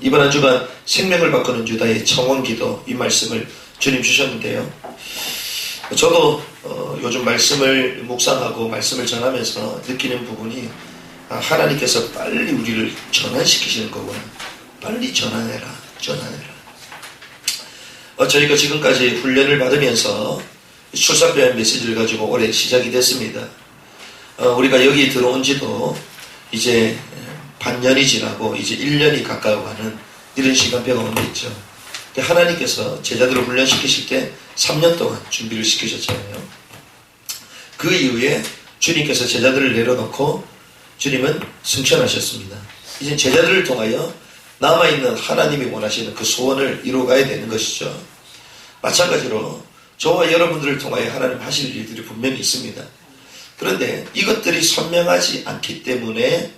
이번 한 주간 생명을 바꾸는 유다의 청원기도 이 말씀을 주님 주셨는데요. 저도 요즘 말씀을 묵상하고 말씀을 전하면서 느끼는 부분이 하나님께서 빨리 우리를 전환시키시는 거구나. 빨리 전환해라. 저희가 지금까지 훈련을 받으면서 출산표현 메시지를 가지고 올해 시작이 됐습니다. 우리가 여기 들어온 지도 이제 반년이 지나고 이제 1년이 가까워가는 이런 시간표가 오게 있죠. 하나님께서 제자들을 훈련시키실 때 3년 동안 준비를 시키셨잖아요. 그 이후에 주님께서 제자들을 내려놓고 주님은 승천하셨습니다. 이제 제자들을 통하여 남아있는 하나님이 원하시는 그 소원을 이루어가야 되는 것이죠. 마찬가지로 저와 여러분들을 통하여 하나님 하실 일들이 분명히 있습니다. 그런데 이것들이 선명하지 않기 때문에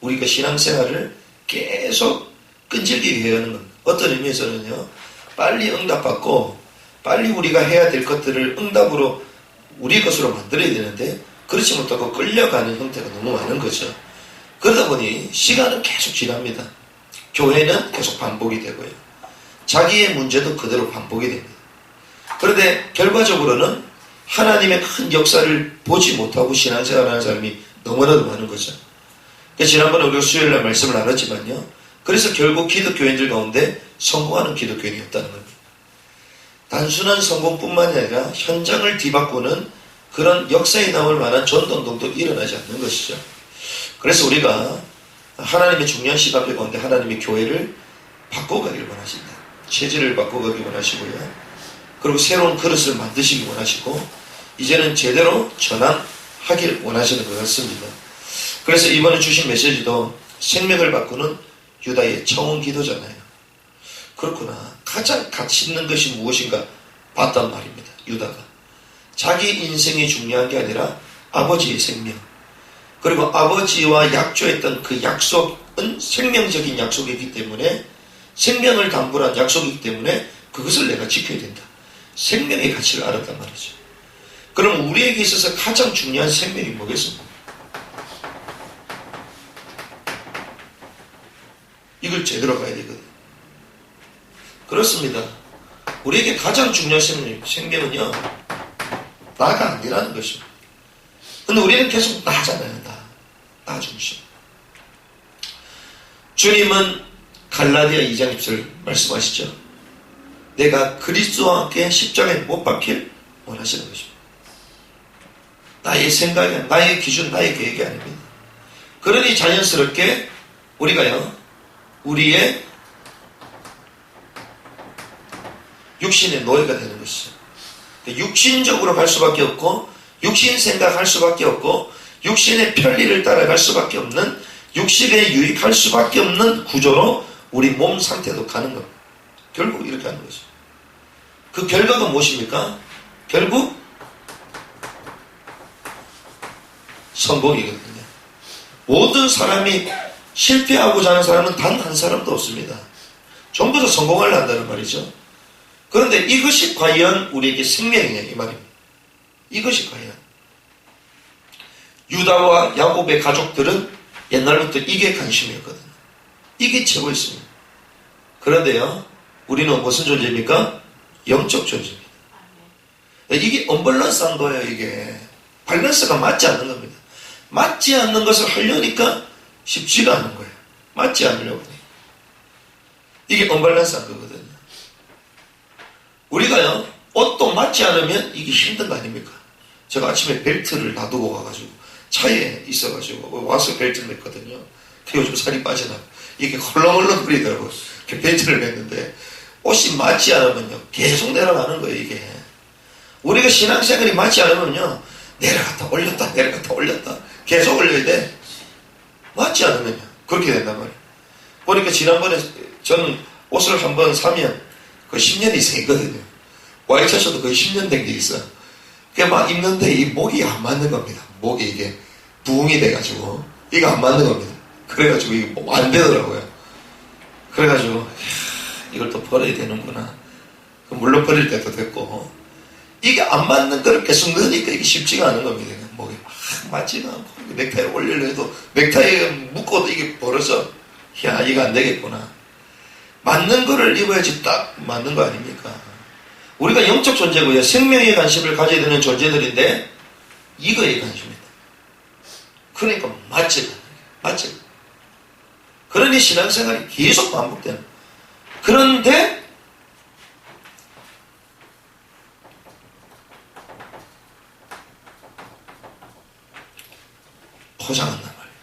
우리가 신앙생활을 계속 끈질기게 해야 하는 겁니다. 어떤 의미에서는요, 빨리 응답받고 빨리 우리가 해야 될 것들을 응답으로 우리 것으로 만들어야 되는데 그렇지 못하고 끌려가는 형태가 너무 많은 거죠. 그러다 보니 시간은 계속 지납니다. 교회는 계속 반복이 되고요. 자기의 문제도 그대로 반복이 됩니다. 그런데 결과적으로는 하나님의 큰 역사를 보지 못하고 신앙생활하는 사람이 너무나도 많은 거죠. 지난번에 우리가 수요일날 말씀을 나눴지만요. 그래서 결국 기독교인들 가운데 성공하는 기독교인이 없다는 겁니다. 단순한 성공뿐만이 아니라 현장을 뒤바꾸는 그런 역사에 나올 만한 전도운동도 일어나지 않는 것이죠. 그래서 우리가 하나님의 중요한 시간표 가운데 하나님의 교회를 바꿔가길 원하신다. 체질을 바꿔가길 원하시고요. 그리고 새로운 그릇을 만드시기 원하시고 이제는 제대로 전환하길 원하시는 것 같습니다. 그래서 이번에 주신 메시지도 생명을 바꾸는 유다의 청원기도잖아요. 그렇구나. 가장 가치 있는 것이 무엇인가 봤단 말입니다. 유다가. 자기 인생이 중요한 게 아니라 아버지의 생명. 그리고 아버지와 약조했던 그 약속은 생명적인 약속이기 때문에 생명을 담보한 약속이기 때문에 그것을 내가 지켜야 된다. 생명의 가치를 알았단 말이죠. 그럼 우리에게 있어서 가장 중요한 생명이 뭐겠습니까? 이걸 제대로 가야 되거든. 그렇습니다. 우리에게 가장 중요한 생명은요, 나가 아니라는 것입니다. 근데 우리는 계속 나잖아요. 나 중심. 주님은 갈라디아 2장 10절 말씀하시죠. 내가 그리스도와 함께 십자가에 못 박힐 원하시는 것입니다. 나의 생각이, 나의 기준, 나의 계획이 아닙니다. 그러니 자연스럽게 우리가요, 우리의 육신의 노예가 되는 것이죠. 육신적으로 갈 수밖에 없고 육신 생각할 수밖에 없고 육신의 편리를 따라갈 수밖에 없는 육신에 유익할 수밖에 없는 구조로 우리 몸 상태도 가는 겁니다. 결국 이렇게 하는 거죠. 그 결과가 무엇입니까? 결국 성공이거든요. 모든 사람이 실패하고자 하는 사람은 단 한 사람도 없습니다. 전부 다 성공을 한다는 말이죠. 그런데 이것이 과연 우리에게 생명이냐 이 말입니다. 이것이 과연 유다와 야곱의 가족들은 옛날부터 이게 관심이었거든요. 이게 최고였습니다. 그런데요, 우리는 무슨 존재입니까? 영적 존재입니다. 이게 언밸런스한 거예요. 이게 밸런스가 맞지 않는 겁니다. 맞지 않는 것을 하려니까 쉽지가 않은 거예요. 맞지 않으려고. 이게 언밸런스한 거거든요. 우리가요, 옷도 맞지 않으면 이게 힘든 거 아닙니까? 제가 아침에 벨트를 놔두고 가가지고 차에 있어가지고 와서 벨트를 맸거든요. 요즘 살이 빠져나 이게 헐렁헐렁 거리더라고요. 벨트를 맸는데 옷이 맞지 않으면요 계속 내려가는 거예요. 이게 우리가 신앙생활이 맞지 않으면요 내려갔다 올렸다 내려갔다 올렸다 계속 올려야 돼. 맞지 않으면요 그렇게 된단 말이에요. 보니까 지난번에 저는 옷을 한번 사면 거의 10년 이상 있거든요. 와이셔츠도 거의 10년 된 게 있어요. 그게 막 입는데 이 목이 안 맞는 겁니다. 목이 이게 부응이 돼가지고 이거 안 맞는 겁니다. 그래가지고 이게 안 되더라고요. 그래가지고 이걸 또 버려야 되는구나. 물론 버릴 때도 됐고 이게 안 맞는 걸 계속 넣으니까 이게 쉽지가 않은 겁니다. 목이 막 맞지가 않고 넥타이를 올리려 해도 넥타이에 묶어도 이게 벌어져 야, 이거 안 되겠구나. 맞는 거를 입어야지 딱 맞는 거 아닙니까? 우리가 영적 존재고요. 생명에 관심을 가져야 되는 존재들인데 이거에 관심이다. 그러니까 맞지. 그러니 신앙생활이 계속 반복되는. 그런데 포장한단 말이에요.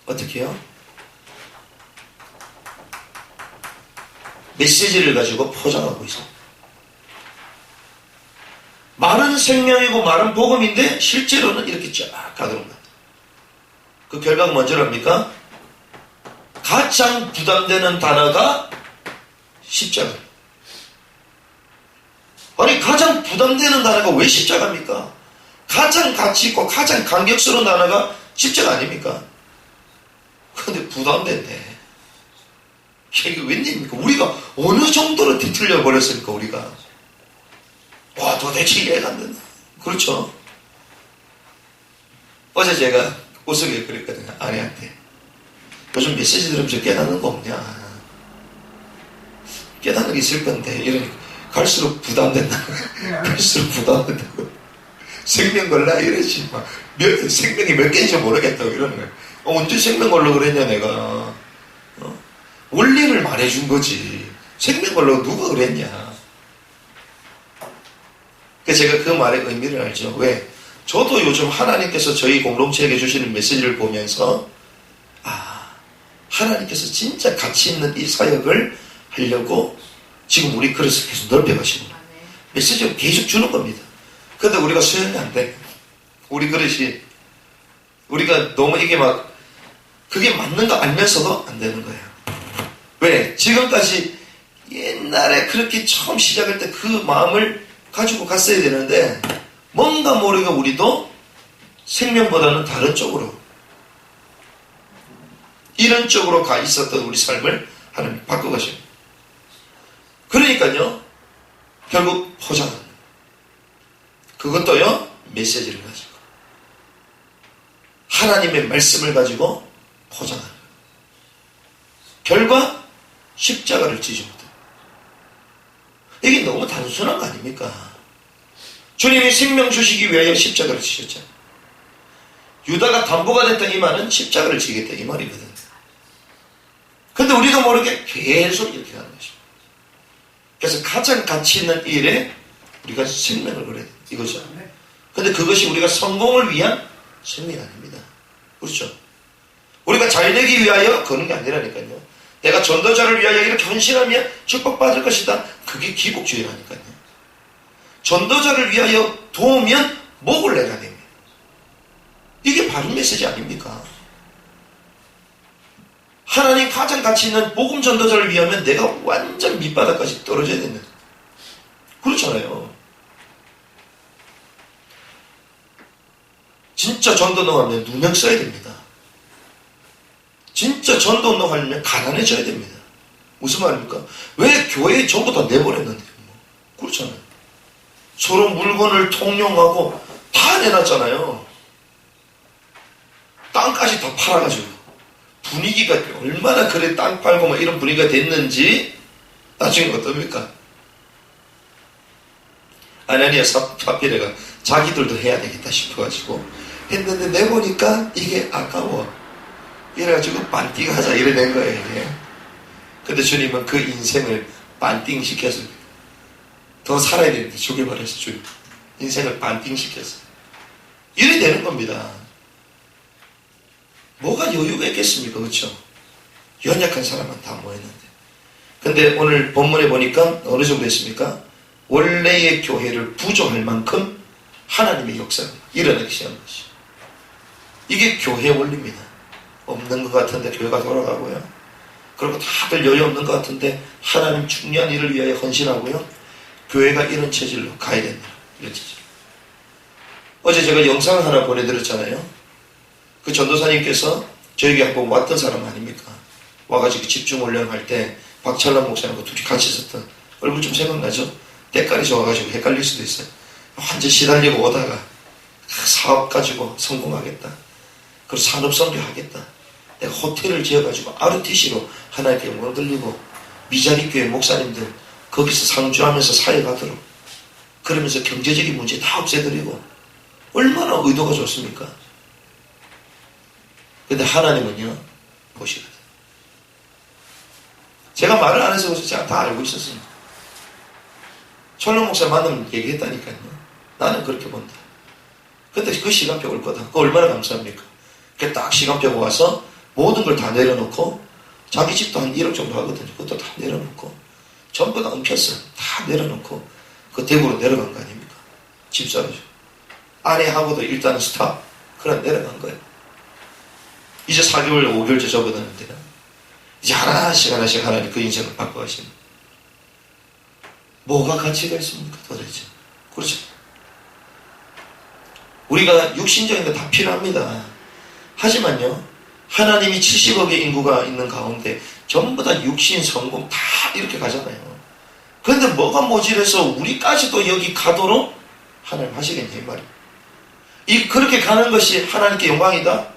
어떻게 해요? 메시지를 가지고 포장하고 있어요. 말은 생명이고 말은 복음인데 실제로는 이렇게 쫙 가도록 만다. 그 결과가 뭔지랍니까? 가장 부담되는 단어가 십자가. 아니, 가장 부담되는 단어가 왜 십자가입니까? 가장 가치 있고 가장 감격스러운 단어가 십자가 아닙니까? 그런데 부담된대. 이게 웬일입니까? 우리가 어느 정도로 뒤틀려 버렸습니까? 우리가. 와, 도대체 이해가 안 된다. 그렇죠? 어제 제가 우스갯 그랬거든요. 아내한테. 요즘 메시지 들으면서 깨닫는 거 없냐. 깨닫는 게 있을 건데. 이러니까 갈수록 부담된다. 갈수록 부담된다고. 생명 걸라 이러지. 막 생명이 몇 개인지 모르겠다고 이러는 거예요. 언제 생명 걸라 그랬냐 내가. 원리를 말해준 거지. 생명 걸라고 누가 그랬냐. 제가 그 말의 의미를 알죠. 왜? 저도 요즘 하나님께서 저희 공동체에게 주시는 메시지를 보면서 하나님께서 진짜 가치 있는 이 사역을 하려고 지금 우리 그릇을 계속 넓혀가시는 거예요. 메시지를 계속 주는 겁니다. 근데 우리가 수용이 안 돼. 우리 그릇이 우리가 너무 이게 막 그게 맞는 거 알면서도 안 되는 거예요. 왜? 지금까지 옛날에 그렇게 처음 시작할 때 그 마음을 가지고 갔어야 되는데 뭔가 모르게 우리도 생명보다는 다른 쪽으로 이런 쪽으로 가 있었던 우리 삶을 하나님 바꿔가십니다. 그러니까요 결국 포장합니다. 그것도요 메시지를 가지고 하나님의 말씀을 가지고 포장합니다. 결과 십자가를 지지 못해요. 이게 너무 단순한 거 아닙니까? 주님이 생명 주시기 위하여 십자가를 지셨잖아요. 유다가 담보가 됐던 이 말은 십자가를 지겠다 이 말이거든요. 근데 우리도 모르게 계속 이렇게 하는 것입니다. 그래서 가장 가치 있는 일에 우리가 생명을 걸어야 돼요. 이거죠. 근데 그것이 우리가 성공을 위한 생명이 아닙니다. 그렇죠? 우리가 잘 되기 위하여 그런 게 아니라니까요. 내가 전도자를 위하여 이렇게 헌신하면 축복받을 것이다. 그게 기복주의라니까요. 전도자를 위하여 도우면 목을 내야 됩니다. 이게 바른 메시지 아닙니까? 하나님 가장 가치 있는 복음 전도자를 위하면 내가 완전 밑바닥까지 떨어져야 됩니다. 그렇잖아요. 진짜 전도운동하면 누명 써야 됩니다. 진짜 전도운동 하려면 가난해져야 됩니다. 무슨 말입니까? 왜 교회에 전부 다 내버렸는데요? 그렇잖아요. 서로 물건을 통용하고 다 내놨잖아요. 땅까지 다 팔아가지고 분위기가 얼마나 그래 땅 팔고 막 이런 분위기가 됐는지 나중에 어떻습니까? 아나니아 사피라가 자기들도 해야 되겠다 싶어가지고 했는데 내보니까 이게 아까워. 이래가지고 반띵하자 이래 된 거예요. 이게. 근데 주님은 그 인생을 반띵시켜서 더 살아야 되는데 죽여버렸어. 주님 인생을 반띵시켰어. 이래 되는 겁니다. 뭐가 여유가 있겠습니까? 그렇죠? 연약한 사람은 다 모였는데. 근데 오늘 본문에 보니까 어느 정도 했습니까? 원래의 교회를 부정할 만큼 하나님의 역사가 일어나기 시작한 것이. 이게 교회 원리입니다. 없는 것 같은데 교회가 돌아가고요. 그리고 다들 여유 없는 것 같은데 하나님 중요한 일을 위하여 헌신하고요. 교회가 이런 체질로 가야 된다. 이런 체질. 어제 제가 영상을 하나 보내드렸잖아요. 그 전도사님께서 저에게 한번 왔던 사람 아닙니까? 와가지고 집중훈련 할 때 박철남 목사님과 둘이 같이 있었던 얼굴 좀 생각나죠? 때깔이 좋아가지고 헷갈릴 수도 있어요. 완전 시달리고 오다가 사업 가지고 성공하겠다. 그리고 산업선교 하겠다. 내가 호텔을 지어가지고 RTC로 하나님께 영광 돌리고 미자리 교회 목사님들 거기서 상주하면서 사역하도록 그러면서 경제적인 문제 다 없애드리고 얼마나 의도가 좋습니까? 근데 하나님은요 보시거든. 제가 말을 안 해서 제가 다 알고 있었습니다. 철롱 목사 만나면 얘기했다니까요. 나는 그렇게 본다. 근데 그 시간표가 올 거다. 그거 얼마나 감사합니까? 그 딱 시간표가 와서 모든 걸 다 내려놓고 자기 집도 한 1억 정도 하거든요. 그것도 다 내려놓고 전부 다 엉켰어요. 다 내려놓고 그 대구로 내려간 거 아닙니까? 집사라죠. 아내하고도 일단은 스탑. 그래 내려간 거예요. 이제 4개월, 5개월째 접어드는데요. 이제 하나씩 하나님 그 인생을 바꿔가시는. 뭐가 가치가 있습니까? 도대체. 그렇죠. 우리가 육신적인 거 다 필요합니다. 하지만요, 하나님이 70억의 인구가 있는 가운데 전부 다 육신, 성공 다 이렇게 가잖아요. 그런데 뭐가 모질해서 우리까지도 여기 가도록 하나님 하시겠냐 이 말이에요. 그렇게 가는 것이 하나님께 영광이다?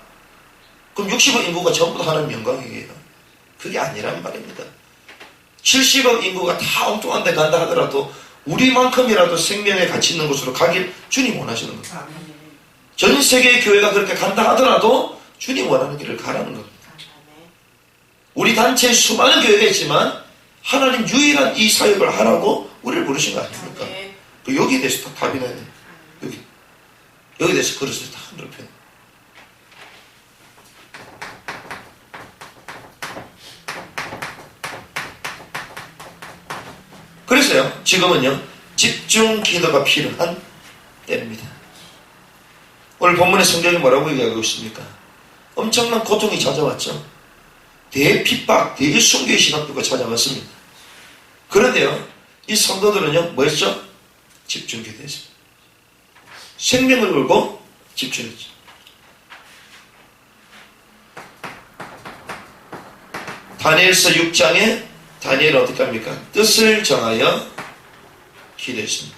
그럼 60억 인구가 전부 다 하나님 영광이에요. 그게 아니란 말입니다. 70억 인구가 다 엉뚱한 데 간다 하더라도 우리만큼이라도 생명의 가치 있는 곳으로 가길 주님 원하시는 겁니다. 전 세계의 교회가 그렇게 간다 하더라도 주님 원하는 길을 가라는 겁니다. 우리 단체에 수많은 교회가 있지만 하나님 유일한 이 사역을 하라고 우리를 부르신 거 아닙니까? 여기에 대해서 다 답이 나야 돼요. 여기에 대해서 그릇을 다 넓혀요. 그래서요, 지금은요, 집중 기도가 필요한 때입니다. 오늘 본문의 성경이 뭐라고 얘기하고 있습니까? 엄청난 고통이 찾아왔죠. 대핍박, 대순교의 시간표가 찾아왔습니다. 그런데요, 이 성도들은요, 뭐 했죠? 집중 기도했습니다. 생명을 걸고 집중했죠. 다니엘서 6장에 다니엘은 어떻게 합니까? 뜻을 정하여 기도했습니다.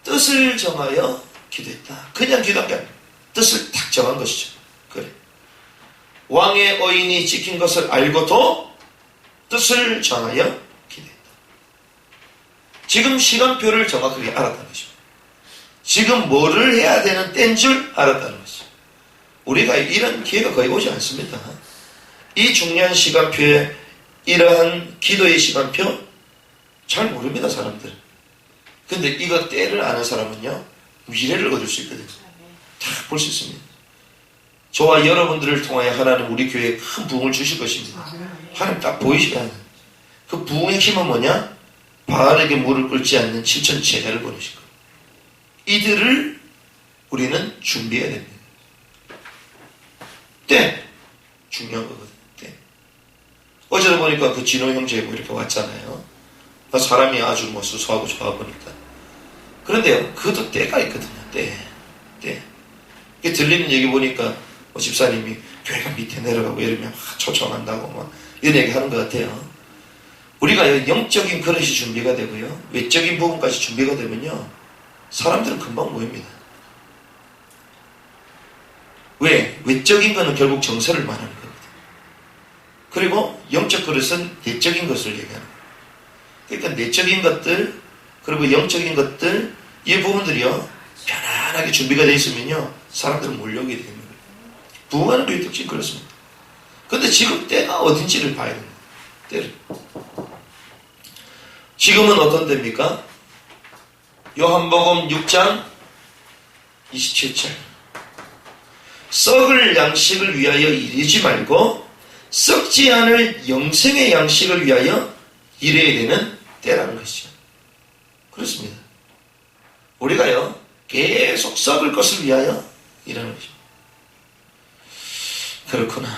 뜻을 정하여 기도했다. 그냥 기도한 게 아니에요. 뜻을 딱 정한 것이죠. 그래. 왕의 어인이 지킨 것을 알고도 뜻을 정하여 기도했다. 지금 시간표를 정확하게 알았다는 것입니다. 지금 뭐를 해야 되는 때인 줄 알았다는 것이죠. 우리가 이런 기회가 거의 오지 않습니다. 이 중요한 시간표에 이러한 기도의 시간표 잘 모릅니다, 사람들. 근데 이거 때를 아는 사람은요, 미래를 얻을 수 있거든요. 다 볼 수 있습니다. 저와 여러분들을 통하여 하나님 우리 교회에 큰 부흥을 주실 것입니다. 하나님 딱 보이시게 하는. 그 부흥의 힘은 뭐냐? 바알에게 무릎 꿇지 않는 7천 제자를 보내실 거예요. 이들을 우리는 준비해야 됩니다. 때! 중요한 거거든요. 때. 어제도 보니까 그 진호 형제 뭐 이렇게 왔잖아요. 나 사람이 아주 뭐 수수하고 좋아 보니까. 그런데요, 그것도 때가 있거든요. 때. 이게 들리는 얘기 보니까 집사님이 교회가 밑에 내려가고 이러면 초청한다고 막 이런 얘기 하는 것 같아요. 우리가 영적인 그릇이 준비가 되고요, 외적인 부분까지 준비가 되면요, 사람들은 금방 모입니다. 왜? 외적인 거는 결국 정서를 말하는 거거든요. 그리고 영적 그릇은 내적인 것을 얘기하는 거예요. 그러니까 내적인 것들, 그리고 영적인 것들, 이 부분들이요, 편안하게 준비가 되어 있으면요, 사람들은 몰려오게 됩니다. 부흥하는 교회 특징 그렇습니다. 근데 지금 때가 어딘지를 봐야 됩니다. 때를. 지금은 어떤 때입니까? 요한복음 6장 27절. 썩을 양식을 위하여 일하지 말고 썩지 않을 영생의 양식을 위하여 일해야 되는 때라는 것이죠. 그렇습니다. 우리가요, 계속 썩을 것을 위하여 일하는 것입니다. 그렇구나.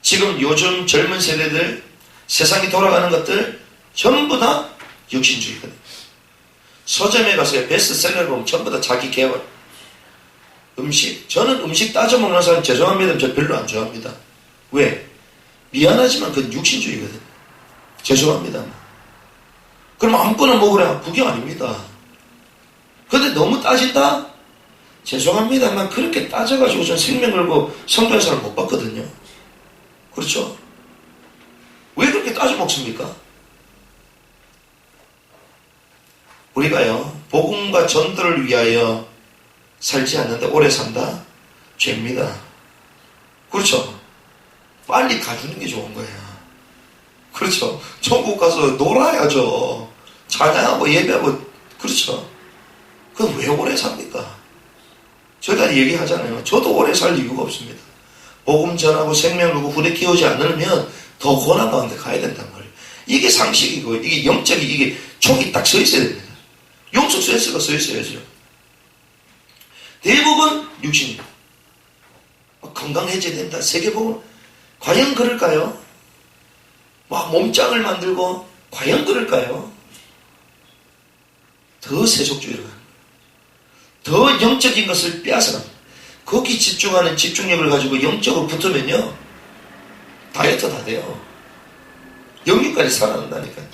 지금 요즘 젊은 세대들, 세상이 돌아가는 것들 전부 다 육신주의거든요. 서점에 가서 베스트셀러를 보면 전부 다 자기 개발. 음식. 저는 음식 따져 먹는 사람 죄송합니다. 저 별로 안 좋아합니다. 왜? 미안하지만 그건 육신주의거든요. 죄송합니다. 그럼 아무거나 먹으라. 그게 아닙니다. 근데 너무 따진다? 죄송합니다만 그렇게 따져가지고 전 생명 걸고 성도의 사람 못 봤거든요. 그렇죠? 왜 그렇게 따져 먹습니까? 우리가요, 복음과 전도를 위하여 살지 않는데 오래 산다? 죄입니다. 그렇죠? 빨리 가주는 게 좋은 거예요. 그렇죠? 천국 가서 놀아야죠. 찬양하고 예배하고, 그렇죠? 그럼 왜 오래 삽니까? 저희가 얘기하잖아요. 저도 오래 살 이유가 없습니다. 복음 전하고 생명 누고 후대 키우지 않으면 더 고난 가운데 가야 된단 말이에요. 이게 상식이고, 이게 영적이, 이게 촉이 딱 서 있어야 됩니다. 영적 센스가 서 있어야죠. 대부분 육신이 건강해져야 된다. 세계복음 과연 그럴까요? 막 몸짱을 만들고 과연 그럴까요? 더 세속주의로 가는 거예요. 더 영적인 것을 빼앗아갑니다. 거기 집중하는 집중력을 가지고 영적으로 붙으면요, 다이어트 다 돼요. 영육까지 살아난다니까요.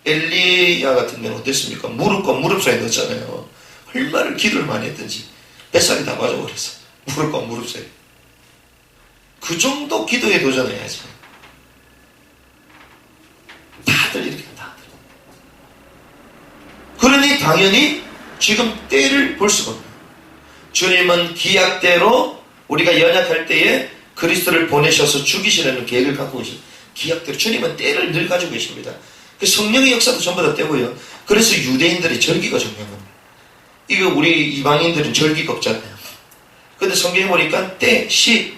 엘리야 같은 경우는 어땠습니까? 무릎과 무릎 사이에 넣었잖아요. 얼마나 기도를 많이 했든지 뱃살이 다 빠져버렸어. 무릎과 무릎 사이. 그 정도 기도에 도전해야지. 다들 이렇게 다들. 그러니 당연히 지금 때를 볼 수가 없어요. 주님은 기약대로 우리가 연약할 때에 그리스도를 보내셔서 죽이시려는 계획을 갖고 계십니다. 기약대로 주님은 때를 늘 가지고 계십니다. 그 성령의 역사도 전부 다 때고요. 그래서 유대인들의 절기가 중요한 겁니다. 이거 우리 이방인들은 절기가 없잖아요. 근데 성경에 보니까 때, 시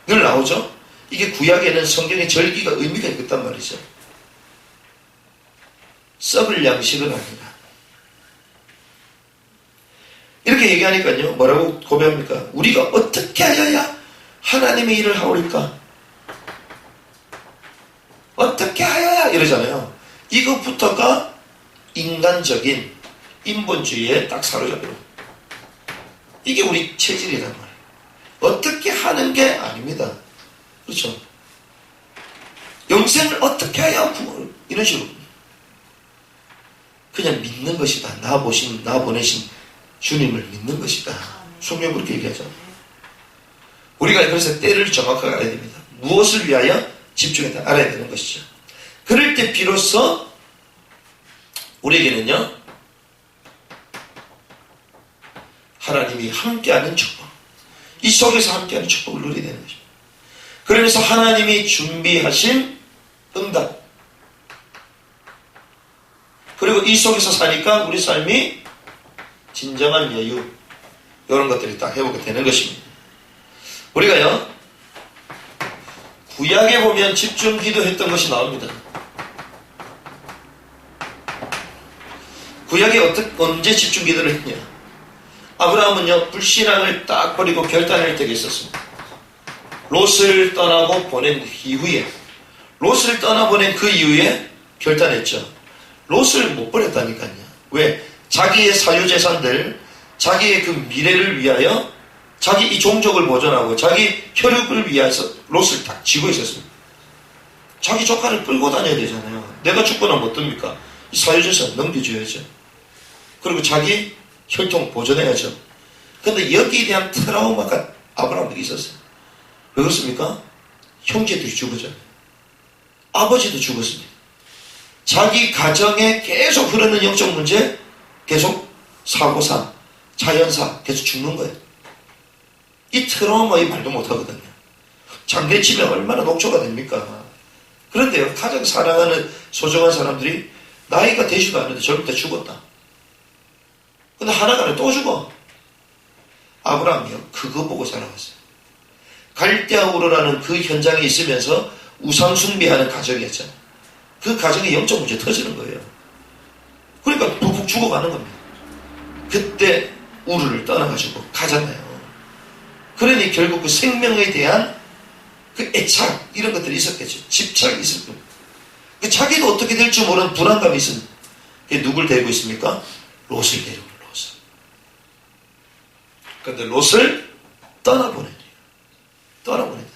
늘 나오죠. 이게 구약에는 성경의 절기가 의미가 있단 말이죠. 썩을 양식은 아니라. 이렇게 얘기하니까요, 뭐라고 고백합니까? 우리가 어떻게 하여야 하나님의 일을 하오리까? 어떻게 하여야 이러잖아요. 이것부터가 인간적인 인본주의에 딱 사로잡혀요. 이게 우리 체질이란 말이에요. 어떻게 하는 게 아닙니다. 그렇죠? 영생을 어떻게 해야 부모를 이런 식으로 그냥 믿는 것이다. 나 보내신 주님을 믿는 것이다. 성경 그렇게 얘기하잖아요. 우리가 그래서 때를 정확하게 알아야 됩니다. 무엇을 위하여 집중했다 알아야 되는 것이죠. 그럴 때 비로소 우리에게는요, 하나님이 함께하는 축복, 이 속에서 함께하는 축복을 누리게 되는 것입니다. 그러면서 하나님이 준비하신 응답, 그리고 이 속에서 사니까 우리 삶이 진정한 여유, 이런 것들이 딱 회복이 되는 것입니다. 우리가요, 구약에 보면 집중 기도했던 것이 나옵니다. 구약에 언제 집중 기도를 했냐? 아브라함은요, 불신앙을 딱 버리고 결단할 때가 있었습니다. 롯을 떠나고 보낸 이후에, 롯을 떠나보낸 그 이후에 결단했죠. 롯을 못 버렸다니까요. 왜? 자기의 사유재산들, 자기의 그 미래를 위하여, 자기 이 종족을 보존하고 자기 혈육을 위해서 롯을 딱 쥐고 있었습니다. 자기 조카를 끌고 다녀야 되잖아요. 내가 죽거나 못 듭니까? 이 사유재산 넘겨줘야죠. 그리고 자기 혈통 보존해야죠. 근데 여기에 대한 트라우마가 아브라함에게 있었어요. 왜 그렇습니까? 형제들이 죽었잖아요. 아버지도 죽었습니다. 자기 가정에 계속 흐르는 영적 문제, 계속 사고사, 자연사, 계속 죽는 거예요. 이 트라우마 이 말도 못하거든요. 장례치면 얼마나 녹초가 됩니까? 그런데요, 가장 사랑하는 소중한 사람들이 나이가 되지도 않는데 젊을 때 죽었다. 근데 하나가 아니라 또 죽어. 아브라함이요, 그거 보고 살아갔어요. 갈대아우르라는 그 현장에 있으면서 우상숭배하는 가정이었잖아요. 그 가정에 영적 문제 터지는 거예요. 그러니까 푹푹 죽어가는 겁니다. 그때 우르를 떠나가지고 가잖아요. 그러니 결국 그 생명에 대한 그 애착, 이런 것들이 있었겠죠. 집착이 있을 겁니다. 그 자기도 어떻게 될지 모르는 불안감이 있습니다. 그게 누굴 데리고 있습니까? 롯을 데리고, 롯을. 그런데 롯을 떠나보내요. 떠나보내요.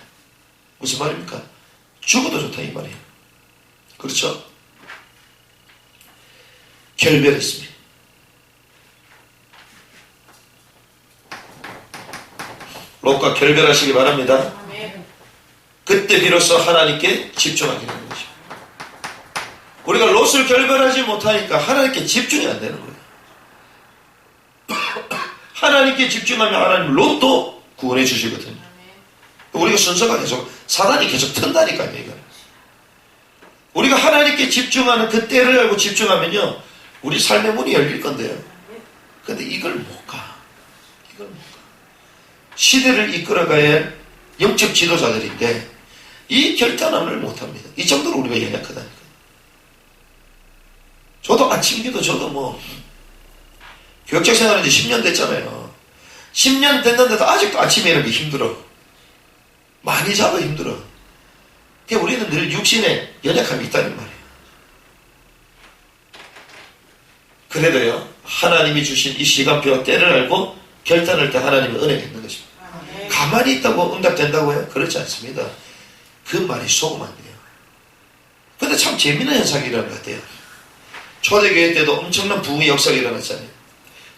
무슨 말입니까? 죽어도 좋다, 이 말이에요. 그렇죠? 결별했습니다. 롯과 결별하시기 바랍니다. 그때 비로소 하나님께 집중하게 되는 것입니다. 우리가 롯을 결별하지 못하니까 하나님께 집중이 안 되는 거예요. 하나님께 집중하면 하나님 롯도 구원해 주시거든요. 우리가 순서가 계속 사단이 계속 튼다니까요. 이거. 우리가 하나님께 집중하는 그 때를 알고 집중하면요 우리 삶의 문이 열릴 건데요. 근데 이걸 못 가. 시대를 이끌어가야 할 영적 지도자들인데 이 결단함을 못합니다. 이 정도로 우리가 연약하다니까요. 저도 아침 기도 저도 교역자 생활한 지 10년 됐잖아요. 10년 됐는데도 아직도 아침에 이렇게 힘들어. 많이 자도 힘들어. 그러니까 우리는 늘 육신에 연약함이 있다는 말이에요. 그래도요 하나님이 주신 이 시간표와 때를 알고 결단할 때 하나님은 은혜가 있는 것입니다. 가만히 있다고 응답된다고요? 그렇지 않습니다. 그 말이 속으면 안 돼요. 근데 참 재미난 현상이 일어난 것 같아요. 초대교회 때도 엄청난 부흥의 역사가 일어났잖아요.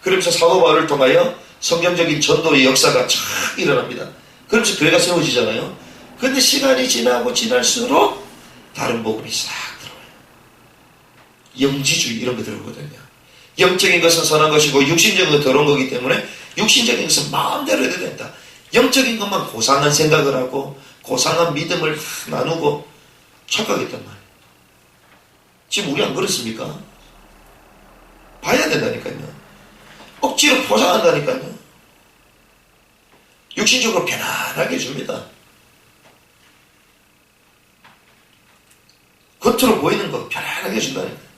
그러면서 사도 바울을 통하여 성경적인 전도의 역사가 쫙 일어납니다. 그러면서 교회가 세워지잖아요. 근데 시간이 지나고 지날수록 다른 복음이 싹 들어와요. 영지주의 이런 거 들어오거든요. 영적인 것은 선한 것이고 육신적인 것은 더러운 거기 때문에 육신적인 것은 마음대로 해도 된다. 영적인 것만 고상한 생각을 하고 고상한 믿음을 나누고 착각했단 말이에요. 지금 우리 안 그렇습니까? 봐야 된다니까요. 억지로 포장한다니까요. 육신적으로 편안하게 해줍니다. 겉으로 보이는 거 편안하게 해준다니까요.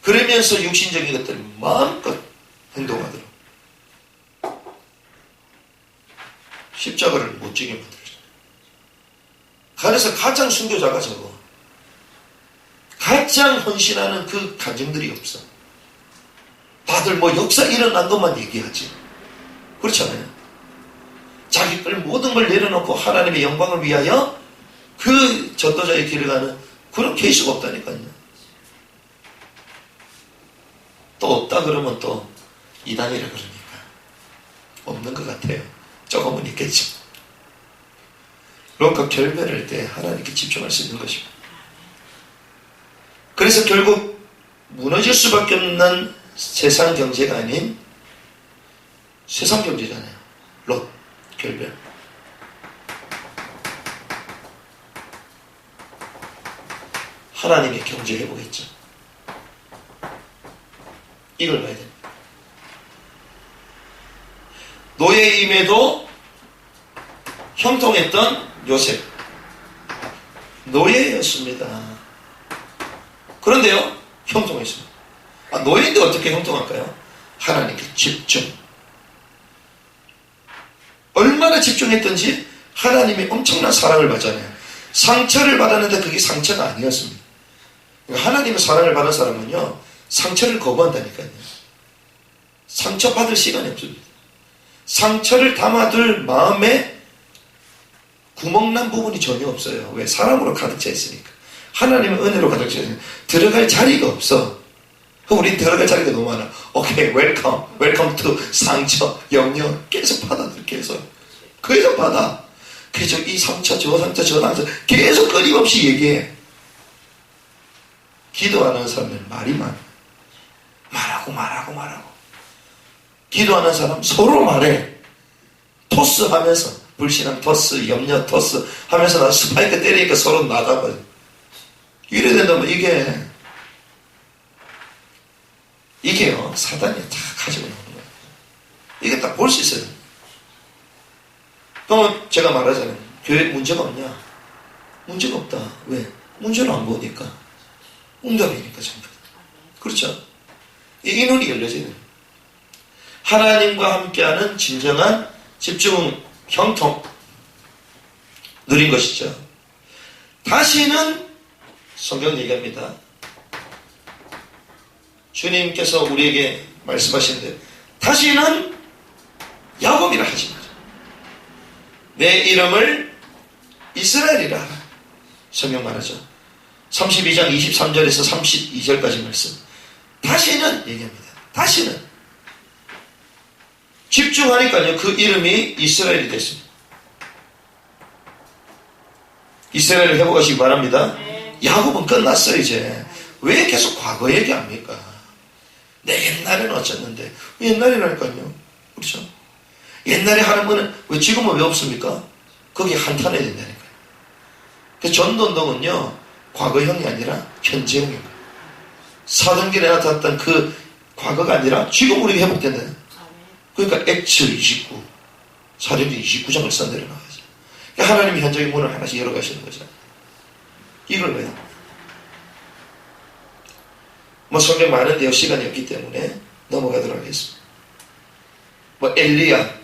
그러면서 육신적인 것들을 마음껏 행동하도록 십자가를 못 지게 만들어요. 그래서 가장 순교자가 저거. 가장 헌신하는 그 가정들이 없어. 다들 역사 일어난 것만 얘기하지. 그렇잖아요. 자기 걸 모든 걸 내려놓고 하나님의 영광을 위하여 그 전도자의 길을 가는 그런 케이스가 없다니까요. 또 없다 그러면 또 이단이라 그러니까 없는 것 같아요. 조금은 있겠죠. 롯과 결별할 때 하나님께 집중할 수 있는 것입니다. 그래서 결국 무너질 수밖에 없는 세상 경제가 아닌 세상 경제잖아요. 롯, 결별. 하나님의 경제 회복했죠. 이걸 봐야 됩니다. 노예임에도 형통했던 요셉. 노예였습니다. 그런데요, 형통했습니다. 노예인데 어떻게 형통할까요? 하나님께 집중. 얼마나 집중했던지 하나님이 엄청난 사랑을 받잖아요. 상처를 받았는데 그게 상처가 아니었습니다. 하나님의 사랑을 받은 사람은요, 상처를 거부한다니까요. 상처받을 시간이 없습니다. 상처를 담아둘 마음에 구멍난 부분이 전혀 없어요. 왜? 사람으로 가득 차 있으니까. 하나님은 은혜로 가득 차 있으니까 들어갈 자리가 없어. 우린 들어갈 자리가 너무 많아. 오케이, 웰컴 투 상처, 염려 계속 받아들 계속. 계속 받아. 계속 이 상처, 저 상처, 저 상처 계속 끊임없이 얘기해. 기도하는 사람은 말이 많아. 말하고. 기도하는 사람 서로 말해. 토스 하면서, 불신앙 토스, 염려 토스 하면서 나 스파이크 때리니까 서로 나가버려. 이래 된다면 이게요, 사단이 다 가지고 나오는 거예요. 이게 딱 볼 수 있어요. 그럼 제가 말하잖아요. 교회 문제가 없냐? 문제가 없다. 왜? 문제를 안 보니까. 응답이니까 전부. 그렇죠? 이 눈이 열려져야 돼요. 하나님과 함께하는 진정한 집중, 형통, 누린 것이죠. 다시는 성경 얘기합니다. 주님께서 우리에게 말씀하시는데 다시는 야곱이라 하지 마라. 내 이름을 이스라엘이라 하라. 성경 말하죠. 32장 23절에서 32절까지 말씀. 다시는 얘기합니다. 다시는 집중하니까요, 그 이름이 이스라엘이 됐습니다. 이스라엘을 회복하시기 바랍니다. 야곱은 끝났어요, 이제. 왜 계속 과거 얘기합니까? 내 옛날에는 어쨌는데. 옛날이라니까요. 그렇죠? 옛날에 하는 거는 왜 지금은 왜 없습니까? 거기에 한탄해야 된다니까요. 그 전도운동은요, 과거형이 아니라 현재형인 거예요. 사도행전에 나타났던 그 과거가 아니라 지금 우리가 회복된다. 그러니까 액츠 29, 사도행전 29장을 써내려가야죠. 그러니까 하나님이 현재의 문을 하나씩 열어가시는 거죠. 이걸 왜요? 뭐 성경 많은데요, 시간이 없기 때문에 넘어가도록 하겠습니다. 뭐 엘리야,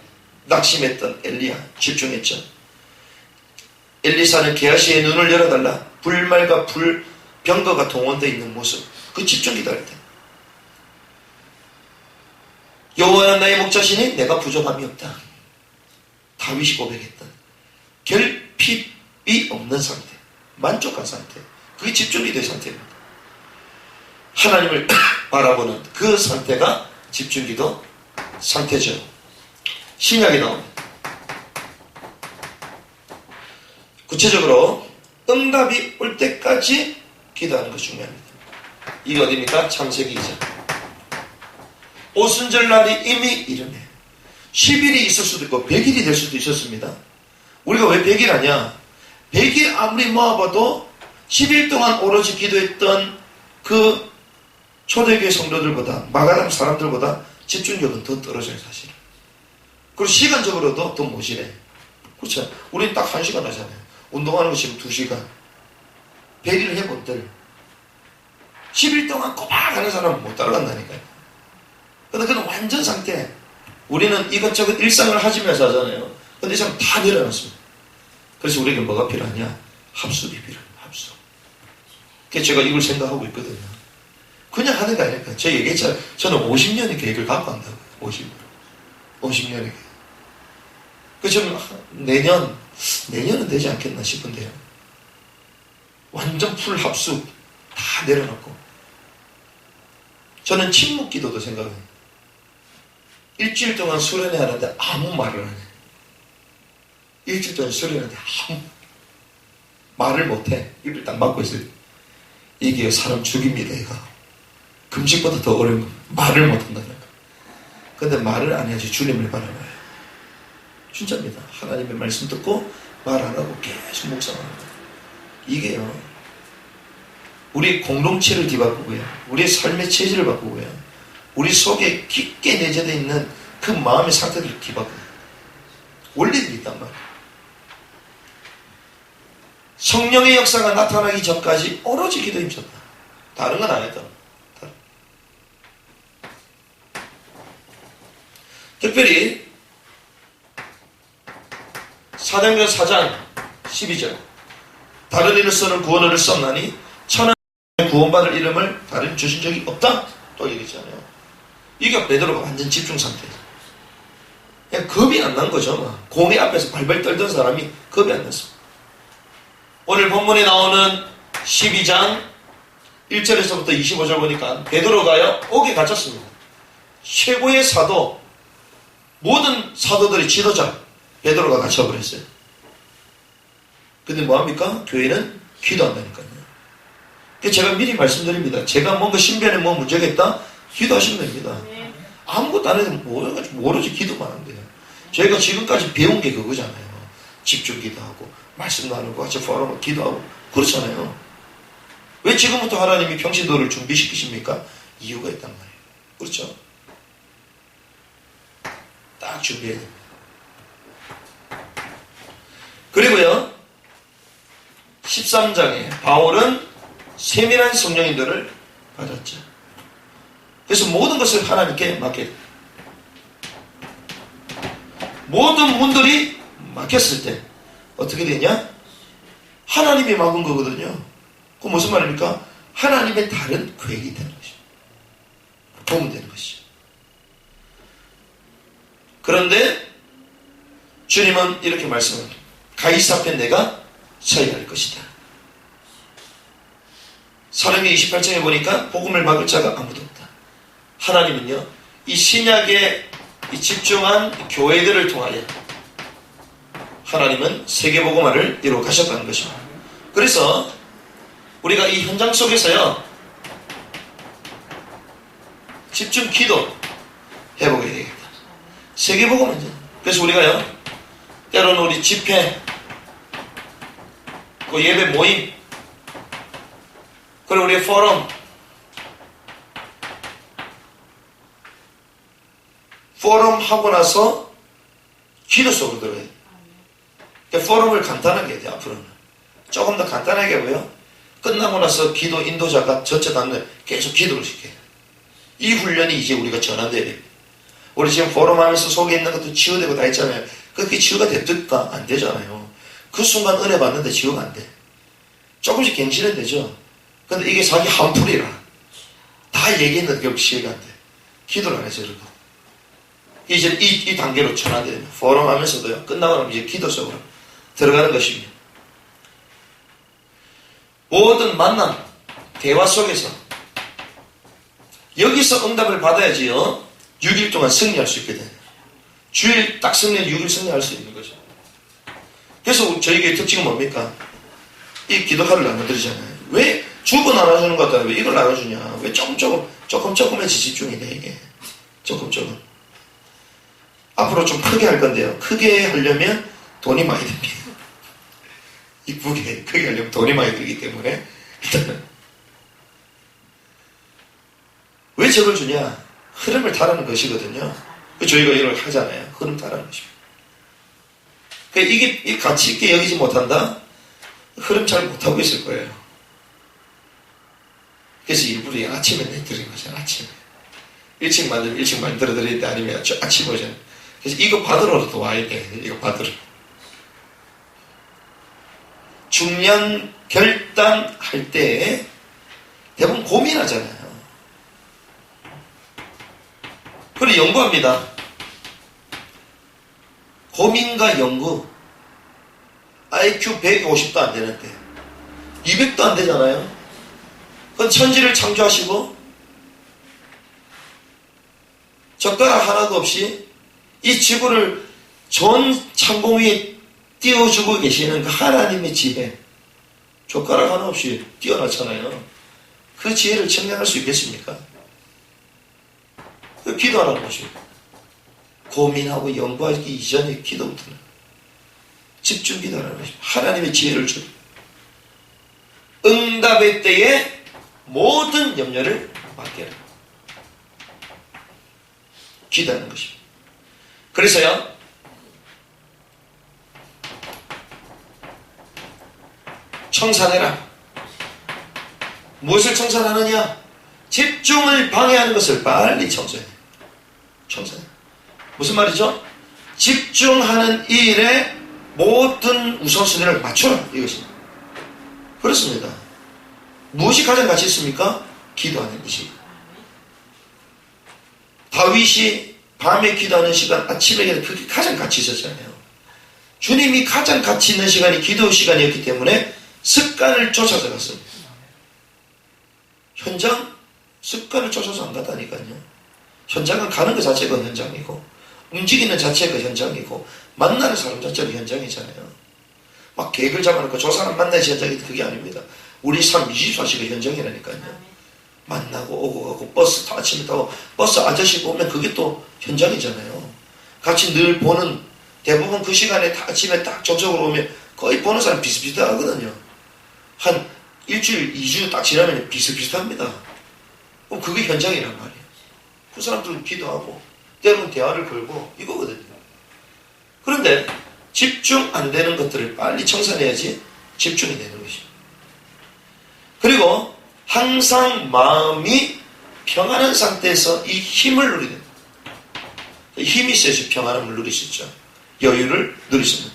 낙심했던 엘리야 집중했죠. 엘리사는 게하시의 눈을 열어달라. 불말과 병거가 동원되어 있는 모습, 그 집중 기도할 때 여호와는 나의 목자시니 내가 부족함이 없다. 다윗이 고백했던 결핍이 없는 상태, 만족한 상태, 그게 집중 기도의 상태입니다. 하나님을 바라보는 그 상태가 집중 기도 상태죠. 신약에 나옵니다. 구체적으로 응답이 올 때까지 기도하는 것이 중요합니다. 이게 어디입니까? 창세기 2장. 오순절 날이 이미 이르네. 10일이 있을 수도 있고 100일이 될 수도 있었습니다. 우리가 왜 100일 하냐? 100일 아무리 모아봐도 10일 동안 오로지 기도했던 그 초대교회 성도들보다, 마가담 사람들보다 집중력은 더 떨어져요, 사실은. 그리고 시간적으로도 더 모질해. 그렇죠? 우리는 딱 1시간 하잖아요. 운동하는 거 지금 2시간. 100일 해본들 10일 동안 꼬박 하는 사람은 못 따라간다니까요. 근데 그건 완전 상태. 우리는 이것저것 일상을 하시면서 하잖아요. 근데 이 사람 다 내려놨습니다. 그래서 우리에게 뭐가 필요하냐? 합숙이 필요합니다. 합숙. 그래서 제가 이걸 생각하고 있거든요. 그냥 하는 게 아니니까. 제가 얘기했잖아요. 저는 50년의 계획을 갖고 한다고요. 50년의 계획. 그래서 저는 내년은 되지 않겠나 싶은데요. 완전 풀 합숙 다 내려놓고. 저는 침묵 기도도 생각해요. 일주일 동안 수련회 하는데 아무 말을 안 해. 일주일 동안 수련회하는데 아무 말을 못해. 입을 딱 막고 있어요. 이게 사람 죽입니다, 이거. 금식보다 더 어려운 거. 말을 못한다는 거. 근데 말을 안 해야지 주님을 바라봐요. 진짜입니다. 하나님의 말씀 듣고 말 안 하고 계속 묵상하는 거예요. 이게요, 우리 공동체를 뒤바꾸고요, 우리의 삶의 체질을 바꾸고요, 우리 속에 깊게 내재되어 있는 그 마음의 상태를 뒤바꿔요. 원리들이 있단 말이에요. 성령의 역사가 나타나기 전까지 오로지 기도 힘썼다. 다른 건 안 했다. 특별히 사도행전 4장 12절 다른 이를 써는 구원을 썼나니 천하의 구원받을 이름을 다른 주신 적이 없다. 또 얘기했잖아요. 이게 베드로가 완전 집중 상태예요. 그냥 겁이 안 난 거죠. 공의 앞에서 발발 떨던 사람이 겁이 안 났습니다. 오늘 본문에 나오는 12장 1절에서부터 25절 보니까 베드로가요, 옥에 갇혔습니다. 최고의 사도, 모든 사도들의 지도자 베드로가 갇혀버렸어요. 근데 뭐합니까? 교회는 기도한다니까요. 제가 미리 말씀드립니다. 제가 뭔가 신변에 뭐 문제가 있다? 기도하시면 됩니다. 아무것도 안 해도 오로지 기도만 하면 돼요. 저희가 지금까지 배운 게 그거잖아요. 집중 기도하고 말씀 나누고 같이 포럼하고 기도하고 그렇잖아요. 왜 지금부터 하나님이 평신도를 준비시키십니까? 이유가 있단 말이에요. 그렇죠? 딱 준비해야 됩니다. 그리고요, 13장에 바울은 세밀한 성령인들을 받았죠. 그래서 모든 것을 하나님께 맡게, 모든 문들이 막혔을 때 어떻게 되냐? 하나님이 막은 거거든요. 그 무슨 말입니까? 하나님의 다른 계획이 되는 것이죠. 도움 되는 것이죠. 그런데 주님은 이렇게 말씀합니다. 가이사 앞에 내가 서야 할 것이다. 사도행전 28장에 보니까 복음을 막을 자가 아무도 없다. 하나님은요, 이 신약의 이 집중한 교회들을 통하여 하나님은 세계복음화를 이루어 가셨다는 것입니다. 그래서 우리가 이 현장 속에서요, 집중 기도 해보게 되겠다. 세계복음화죠. 그래서 우리가요, 때로는 우리 집회, 그 예배 모임, 그리고 우리의 포럼 하고 나서 기도 속으로 들어가야 돼요. 그러니까 포럼을 간단하게 해야 돼요. 앞으로는 조금 더 간단하게 하고요, 끝나고 나서 기도 인도자가 전체 단원 계속 기도를 시켜요. 이 훈련이 이제 우리가 전환돼야 돼요. 우리 지금 포럼 하면서 속에 있는 것도 치유되고 다 했잖아요. 그게 치유가 될까? 안 되잖아요. 그 순간 은혜 받는데 치유가 안 돼. 조금씩 갱신은 되죠. 근데 이게 자기 한풀이라 다 얘기했는데 결국 치유가 안 돼. 기도를 안 해서 그러고. 이제 이 단계로 전환돼요. 포럼 하면서도요, 끝나고 나면 이제 기도 속으로 들어가는 것입니다. 모든 만남, 대화 속에서 여기서 응답을 받아야지요, 6일 동안 승리할 수 있게 돼요. 주일 딱 승리해 6일 승리할 수 있는 거죠. 그래서 저희 교회 특징은 뭡니까? 이 기도카를 나눠드리잖아요. 왜 주고 나눠주는 것 같다, 왜 이걸 나눠주냐? 왜 조금해지 집중이 돼, 이게. 조금. 앞으로 좀 크게 할 건데요. 크게 하려면 돈이 많이 듭니다. 이쁘게 크게 하려면 돈이 많이 들기 때문에 일단은 왜 저걸 주냐? 흐름을 타라는 것이거든요. 저희가 이걸 하잖아요. 흐름 타라는 것입니다. 이게 가치 있게 여기지 못한다? 흐름 잘 못하고 있을 거예요. 그래서 일부러 아침에 내드리는 거잖아요. 아침에 일찍 만들어 드릴 때 아니면 아침 오잖아요. 그래서 이거 받으러도 와야 돼. 이거 받으러. 중요한 결단할 때 대부분 고민하잖아요. 그리고 연구합니다. 고민과 연구. IQ 150도 안 되는데 200도 안 되잖아요. 그건 천지를 창조하시고 젓가락 하나도 없이 이 지구를 전 창공 위에 띄워주고 계시는 그 하나님의 지혜, 젓가락 하나 없이 띄워놨잖아요. 그 지혜를 측량할 수 있겠습니까? 그 기도하라는 것입니다. 고민하고 연구하기 이전의 기도부터는 집중 기도하라는 것입니다. 하나님의 지혜를 주고 응답의 때에 모든 염려를 맡겨라. 기도하는 것입니다. 그래서요, 청산해라. 무엇을 청산하느냐? 집중을 방해하는 것을 빨리 청소해. 청산해. 무슨 말이죠? 집중하는 일에 모든 우선순위를 맞춰라, 이것입니다. 그렇습니다. 무엇이 가장 가치 있습니까? 기도하는 것이. 다윗이 밤에 기도하는 시간, 아침에 기도하는 그게 가장 가치 있었잖아요. 주님이 가장 가치 있는 시간이 기도 시간이었기 때문에 습관을 쫓아서 갔습니다. 현장? 습관을 쫓아서 안 갔다니까요. 현장은 가는 것 자체가 현장이고, 움직이는 자체가 현장이고, 만나는 사람 자체가 현장이잖아요. 막 계획을 잡아놓고 저 사람 만나야지 현장이 그게 아닙니다. 우리 삶 24시간 현장이라니까요. 만나고 오고 가고 버스 아침에 타고 버스 아저씨가 오면 그게 또 현장이잖아요. 같이 늘 보는, 대부분 그 시간에 아침에 딱 저쪽으로 오면 거의 보는 사람 비슷비슷하거든요. 한 일주일, 2주 딱 지나면 비슷비슷합니다. 그럼 그게 현장이란 말이에요. 그 사람들은 기도하고 때로는 대화를 걸고 이거거든요. 그런데 집중 안 되는 것들을 빨리 청산해야지 집중이 되는 것입니다. 그리고 항상 마음이 평안한 상태에서 이 힘을 누리는, 힘이 있어야지 평안함을 누릴 수 있죠. 여유를 누릴 수 있는.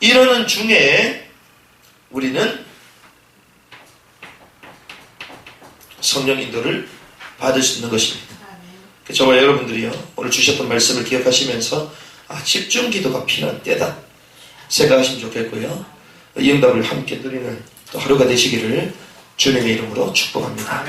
이러는 중에 우리는 성령 인도를 받을 수 있는 것입니다. 저와 여러분들이요, 오늘 주셨던 말씀을 기억하시면서 집중 기도가 필요한 때다 생각하시면 좋겠고요. 이 응답을 함께 누리는 또 하루가 되시기를 주님의 이름으로 축복합니다.